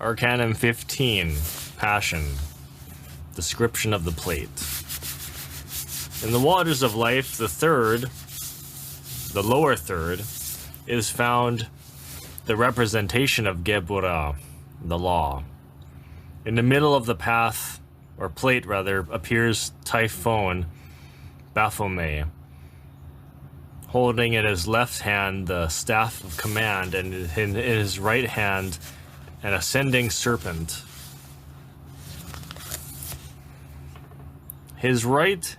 Arcanum 15, Passion. Description of the plate. In the waters of life, the lower third, is found the representation of Geburah, the law. In the middle of the path, or plate rather, appears Typhon, Baphomet, holding in his left hand the staff of command, and in his right hand an ascending serpent. His right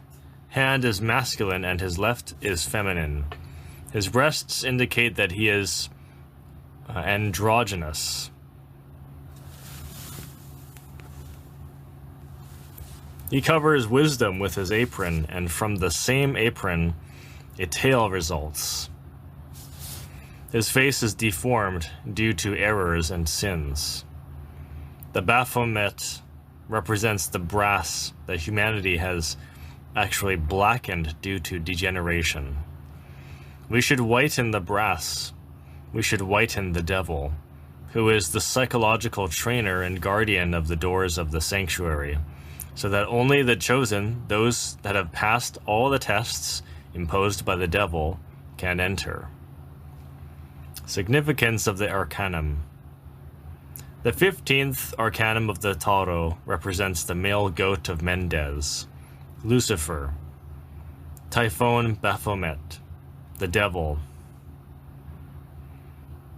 hand is masculine and his left is feminine. His breasts indicate that he is androgynous. He covers wisdom with his apron, and from the same apron a tail results. His face is deformed due to errors and sins. The Baphomet represents the brass that humanity has actually blackened due to degeneration. We should whiten the brass. We should whiten the devil, who is the psychological trainer and guardian of the doors of the sanctuary, so that only the chosen, those that have passed all the tests imposed by the devil, can enter. Significance of the Arcanum. The 15th Arcanum of the Taureau represents the male goat of Mendes, Lucifer, Typhon Baphomet, the devil.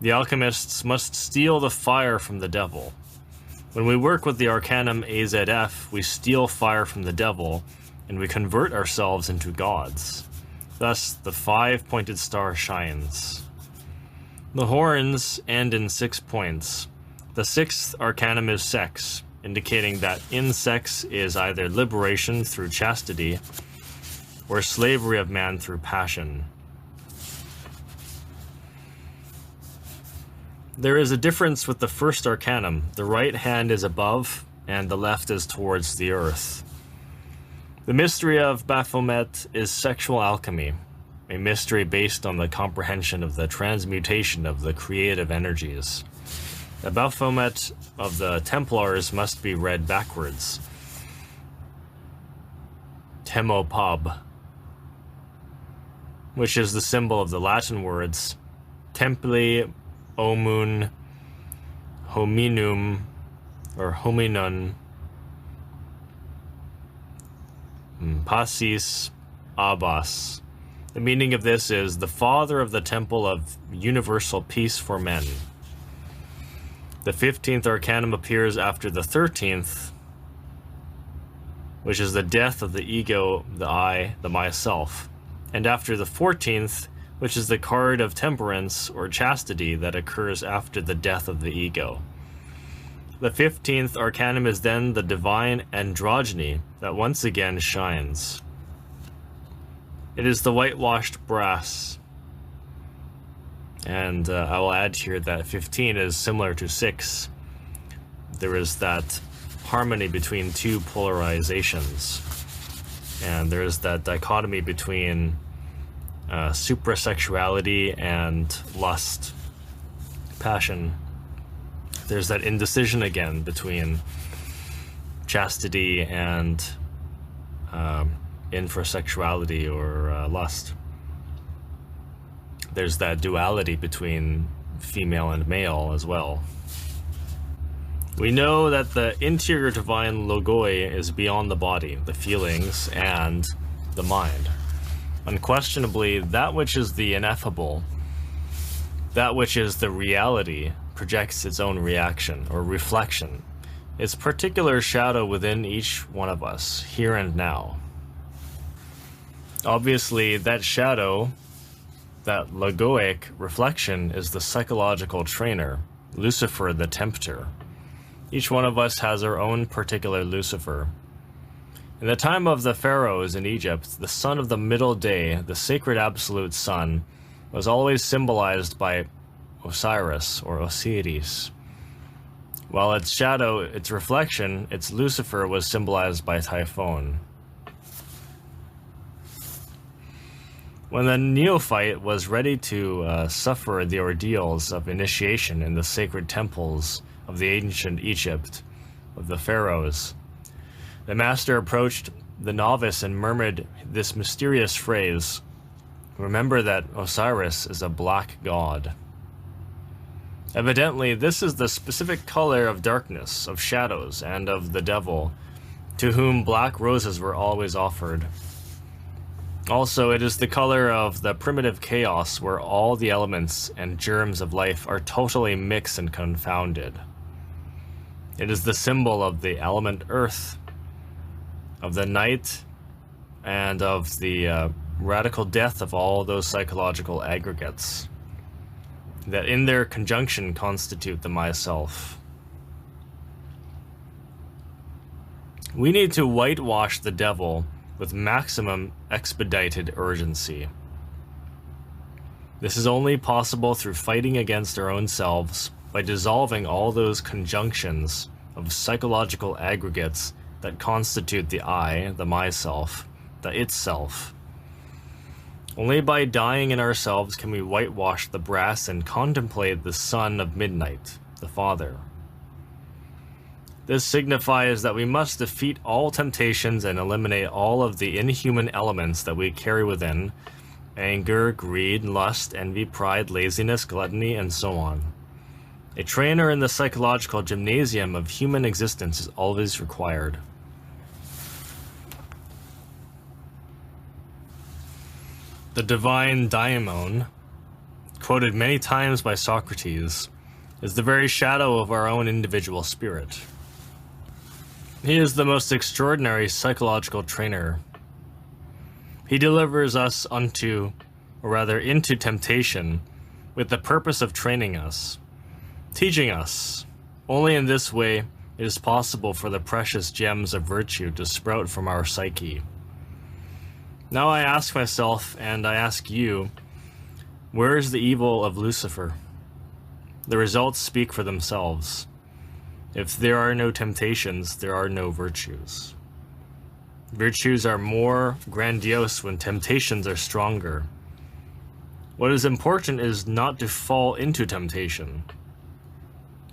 The alchemists must steal the fire from the devil. When we work with the Arcanum AZF, we steal fire from the devil, and we convert ourselves into gods. Thus, the 5-pointed star shines. The horns end in 6 points. The 6th Arcanum is sex, indicating that in sex is either liberation through chastity or slavery of man through passion. There is a difference with the first Arcanum. The right hand is above and the left is towards the earth. The mystery of Baphomet is sexual alchemy, a mystery based on the comprehension of the transmutation of the creative energies. The Baphomet of the Templars must be read backwards. Temopab, which is the symbol of the Latin words Templi Omun Hominum or Hominum Passis Abbas. The meaning of this is the father of the temple of universal peace for men. The 15th Arcanum appears after the 13th, which is the death of the ego, the I, the myself, and after the 14th, which is the card of temperance or chastity that occurs after the death of the ego. The 15th Arcanum is then the divine androgyny that once again shines. It is the whitewashed brass. And I will add here that 15 is similar to 6. There is that harmony between two polarizations. And there is that dichotomy between suprasexuality and lust, passion. There's that indecision again between chastity and infrasexuality or lust. There's that duality between female and male as well. We know that the interior divine logoi is beyond the body, the feelings, and the mind. Unquestionably, that which is the ineffable, that which is the reality, projects its own reaction or reflection, its particular shadow within each one of us, here and now. Obviously, that shadow, that logoic reflection, is the psychological trainer, Lucifer the tempter. Each one of us has our own particular Lucifer. In the time of the pharaohs in Egypt, the sun of the middle day, the sacred absolute sun, was always symbolized by Osiris or Osiris, while its shadow, its reflection, its Lucifer, was symbolized by Typhon. When the neophyte was ready to suffer the ordeals of initiation in the sacred temples of the ancient Egypt, of the pharaohs. The master approached the novice and murmured this mysterious phrase, "Remember that Osiris is a black god." Evidently, this is the specific color of darkness, of shadows, and of the devil, to whom black roses were always offered. Also, it is the color of the primitive chaos where all the elements and germs of life are totally mixed and confounded. It is the symbol of the element earth, of the night, and of the radical death of all those psychological aggregates that in their conjunction constitute the myself. We need to whitewash the devil with maximum expedited urgency. This is only possible through fighting against our own selves by dissolving all those conjunctions of psychological aggregates that constitute the I, the myself, the itself. Only by dying in ourselves can we whitewash the brass and contemplate the Son of Midnight, the Father. This signifies that we must defeat all temptations and eliminate all of the inhuman elements that we carry within: anger, greed, lust, envy, pride, laziness, gluttony, and so on. A trainer in the psychological gymnasium of human existence is always required. The divine daimon, quoted many times by Socrates, is the very shadow of our own individual spirit. He is the most extraordinary psychological trainer. He delivers us into temptation with the purpose of training us, teaching us. Only in this way it is possible for the precious gems of virtue to sprout from our psyche. Now I ask myself, and I ask you, where is the evil of Lucifer? The results speak for themselves. If there are no temptations, there are no virtues. Virtues are more grandiose when temptations are stronger. What is important is not to fall into temptation.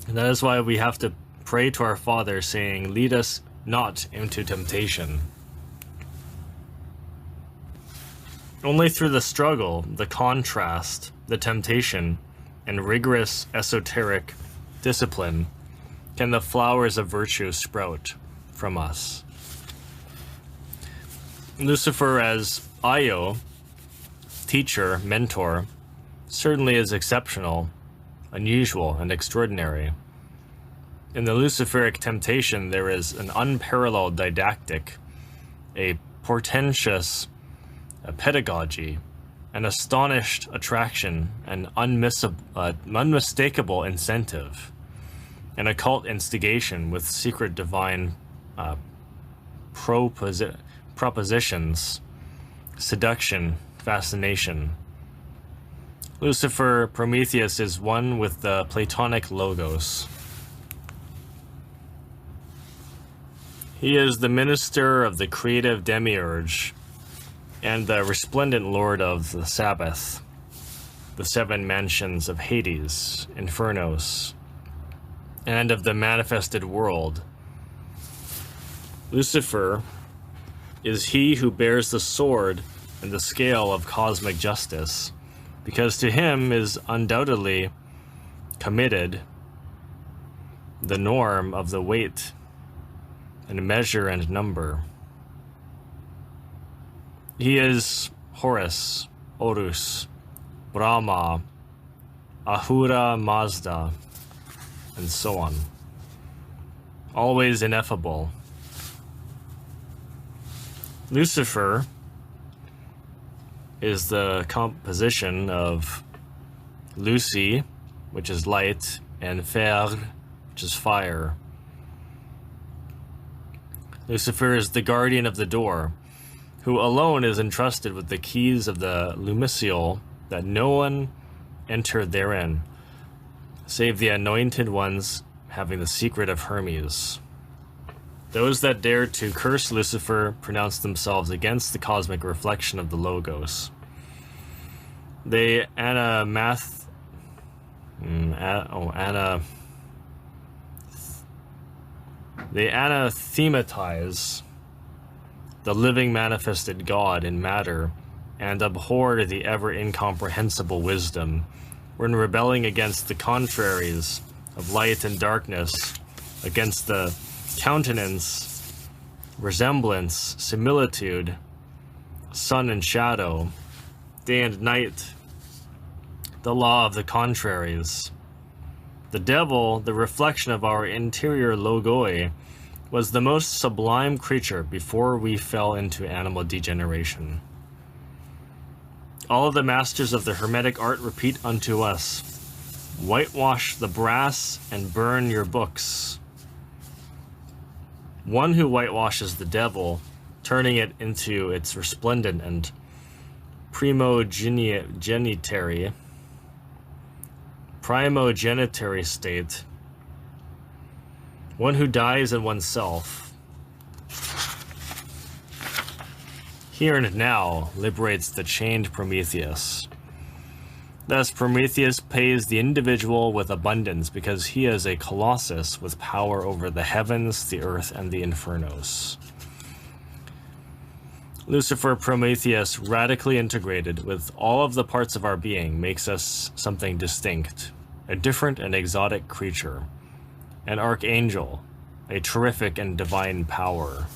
And that is why we have to pray to our Father, saying, "Lead us not into temptation." Only through the struggle, the contrast, the temptation, and rigorous esoteric discipline can the flowers of virtue sprout from us. Lucifer as Io, teacher, mentor, certainly is exceptional, unusual, and extraordinary. In the Luciferic temptation, there is an unparalleled didactic, a portentous pedagogy, an astonished attraction, an unmistakable incentive, an occult instigation with secret divine propositions, seduction, fascination. Lucifer, Prometheus, is one with the Platonic Logos. He is the minister of the creative demiurge and the resplendent lord of the Sabbath, the seven mansions of Hades, Infernos, and of the manifested world. Lucifer is he who bears the sword and the scale of cosmic justice, because to him is undoubtedly committed the norm of the weight and measure and number. He is Horus, Horus, Brahma, Ahura Mazda, and so on. Always ineffable. Lucifer is the composition of Lucy, which is light, and Fer, which is fire. Lucifer is the guardian of the door, who alone is entrusted with the keys of the lumicial, that no one enter therein, save the anointed ones having the secret of Hermes. Those that dare to curse Lucifer pronounce themselves against the cosmic reflection of the Logos. They They anathematize the living manifested God in matter and abhorred the ever incomprehensible wisdom, when rebelling against the contraries of light and darkness, against the countenance, resemblance, similitude, sun and shadow, day and night, the law of the contraries. The devil, the reflection of our interior logoi, was the most sublime creature before we fell into animal degeneration. All of the masters of the Hermetic art repeat unto us, whitewash the brass and burn your books. One who whitewashes the devil, turning it into its resplendent and primogenitary state, one who dies in oneself, here and now liberates the chained Prometheus. Thus, Prometheus pays the individual with abundance because he is a colossus with power over the heavens, the earth, and the infernos. Lucifer Prometheus, radically integrated with all of the parts of our being, makes us something distinct, a different and exotic creature, an archangel, a terrific and divine power.